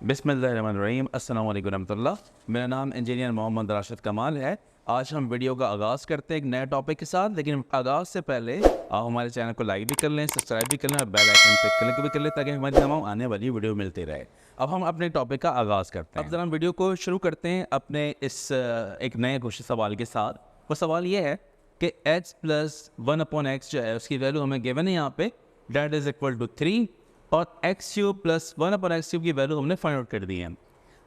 बिस्मिल्लाहिर्रहमानिर्रहीम अस्सलाम वालेकुम रहमतुल्लाह। मेरा नाम इंजीनियर मोहम्मद राशिद कमाल है। आज हम वीडियो का आगाज़ करते हैं एक नए टॉपिक के साथ, लेकिन आगाज़ से पहले आप हमारे चैनल को लाइक भी कर लें, सब्सक्राइब भी कर लें और बेल आइकन पे क्लिक भी कर लें ताकि हमारी तमाम आने वाली वीडियो मिलती रहे। अब हम अपने टॉपिक का आगाज़ करते हैं। अब ज़रा हम वीडियो को शुरू करते हैं अपने इस एक नए क्वेश्चन सवाल के साथ। वो सवाल ये है कि x प्लस 1/x जो है उसकी वैल्यू हमें गिवन है यहाँ पे, डेट इज़ इक्वल टू 3 और x³ प्लस 1/x³ की वैल्यू हमने फाइंड आउट कर दी है।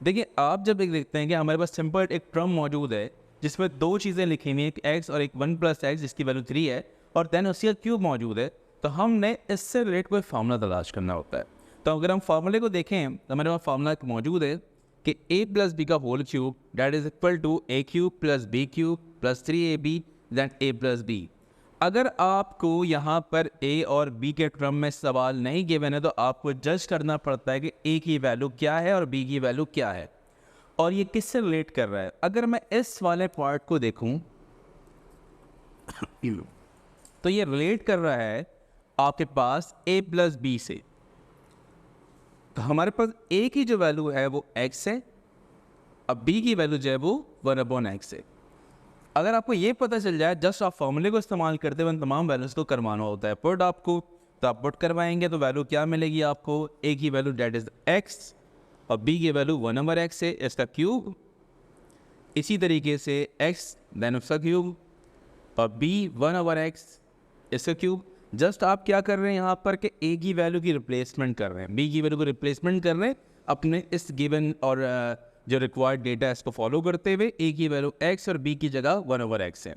देखिए, आप जब एक देखते हैं कि हमारे पास सिंपल एक टर्म मौजूद है जिसमें दो चीज़ें लिखी हुई हैं, एक x और एक 1+x जिसकी वैल्यू 3 है और देन उसकी क्यूब मौजूद है, तो हमने इससे रिलेटेड कोई फार्मूला तलाश करना होता है। तो अगर हम फार्मूले को देखें तो हमारे पास फार्मूला मौजूद है कि a प्लस बी का whole cube that is equal to a³ plus b³ plus 3ab then a plus b। अगर आपको यहाँ पर a और b के टर्म में सवाल नहीं गिवन है तो आपको जज करना पड़ता है कि a की वैल्यू क्या है और b की वैल्यू क्या है और ये किससे रिलेट कर रहा है। अगर मैं इस वाले पार्ट को देखूं तो ये रिलेट कर रहा है आपके पास a प्लस बी से। तो हमारे पास a की जो वैल्यू है वो x है, अब b की वैल्यू जो है वो 1/x है। अगर आपको ये पता चल जाए, जस्ट आप फॉर्मूले को इस्तेमाल करते हुए तमाम वैल्यूज़ को करवाना होता है पुट आपको, तो आप पुट करवाएंगे तो वैल्यू क्या मिलेगी आपको, a की वैल्यू डेट इज x और b की वैल्यू 1/x है, इसका क्यूब। इसी तरीके से x देन उसका क्यूब और b 1/x इसका क्यूब। जस्ट आप क्या कर रहे हैं यहाँ पर कि a की वैल्यू की रिप्लेसमेंट कर रहे हैं, b की वैल्यू को रिप्लेसमेंट कर रहे हैं अपने इस गिवन और जो रिक्वायर्ड डेटा है इसको फॉलो करते हुए। a की वैल्यू x और b की जगह 1/x है,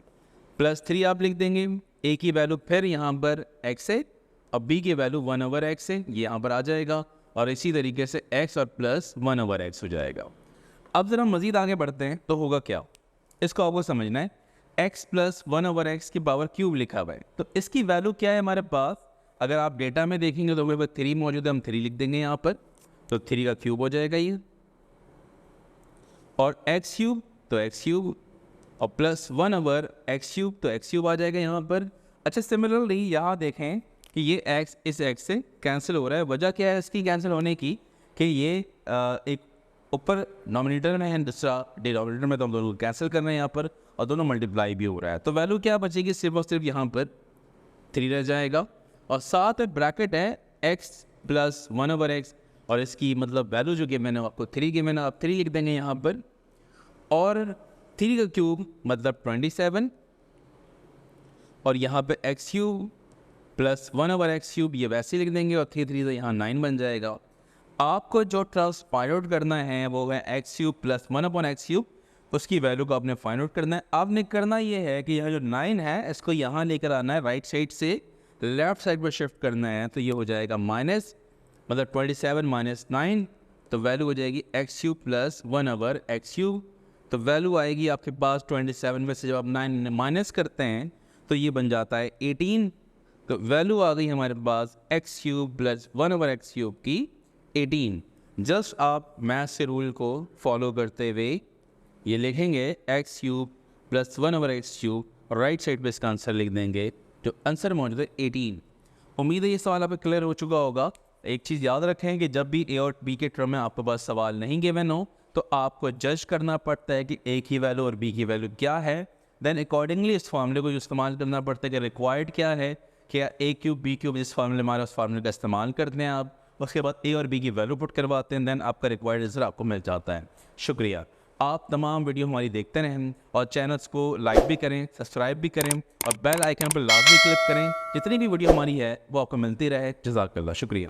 प्लस 3 आप लिख देंगे। a की वैल्यू फिर यहाँ पर x है और b की वैल्यू 1/x है, ये यहाँ पर आ जाएगा और इसी तरीके से x और प्लस 1/x हो जाएगा। अब ज़रा मज़ीद आगे बढ़ते हैं तो होगा क्या, इसको आपको समझना है। x प्लस 1/x की पावर क्यूब लिखा हुआ है, तो इसकी वैल्यू क्या है हमारे पास। अगर आप डेटा में देखेंगे तो हमारे पास 3 मौजूद है, हम 3 लिख देंगे यहाँ पर, तो 3 का क्यूब हो जाएगा ये, और x³ तो x³ और प्लस 1/x³ तो x³ आ जाएगा यहाँ पर। अच्छा, सिमिलरली यहाँ देखें कि ये x इस x से कैंसिल हो रहा है। वजह क्या है इसकी कैंसिल होने की कि ये एक ऊपर नॉमिनेटर में है, दूसरा डिनोमिनेटर में, तो हम दोनों को कैंसिल कर रहे हैं यहाँ पर और दोनों मल्टीप्लाई भी हो रहा है। तो वैल्यू क्या बचेगी, सिर्फ और सिर्फ यहाँ पर 3 रह जाएगा और साथ में ब्रैकेट है x प्लस 1/x और इसकी मतलब वैल्यू जो कि मैंने आपको 3 की, मैंने आप 3 लिख देंगे यहाँ पर, और 3 का क्यूब मतलब 27 और यहाँ पे x³ प्लस 1/x³ ये वैसे लिख देंगे और 3 तो यहाँ 9 बन जाएगा। आपको जो ट्रांस फाइंड आउट करना है वो है x³ प्लस 1/x³, उसकी वैल्यू को आपने फाइंड आउट करना है। आपने करना ये है कि यहाँ जो 9 है इसको यहाँ लेकर आना है, राइट साइड से लेफ्ट साइड पर शिफ्ट करना है, तो ये हो जाएगा माइनस, मतलब 27 माइनस 9, तो वैल्यू हो जाएगी x³ प्लस 1/x³। तो वैल्यू आएगी आपके पास 27 में से जब आप 9 माइनस करते हैं तो ये बन जाता है 18। तो वैल्यू आ गई हमारे पास x³ प्लस 1/x³ की 18। जस्ट आप मैथ से रूल को फॉलो करते हुए ये लिखेंगे x³ प्लस 1/x³ और राइट साइड पे इसका आंसर लिख देंगे, जो आंसर मौजूद है 18। उम्मीद है ये सवाल आप क्लियर हो चुका होगा। एक चीज़ याद रखें कि जब भी a और b के टर्म में आपके पास सवाल नहीं गिवन हो तो आपको जज करना पड़ता है कि a की वैल्यू और b की वैल्यू क्या है, देन अकॉर्डिंगली इस फार्मूले को इस्तेमाल करना पड़ता है कि रिक्वायर्ड क्या है, क्या a³ b³ जिस फार्मूले हमारे उस फार्मूले का इस्तेमाल करते हैं आप, उसके बाद a और b की वैल्यू पुट करवाते हैं, देन आपका रिक्वायर्ड आंसर आपको मिल जाता है। शुक्रिया। आप तमाम वीडियो हमारी देखते रहें और चैनल्स को लाइक भी करें, सब्सक्राइब भी करें और बेल आइकन पर लाजमी क्लिक करें, जितनी भी वीडियो हमारी है वो आपको मिलती रहे। जज़ाकल्लाह, शुक्रिया।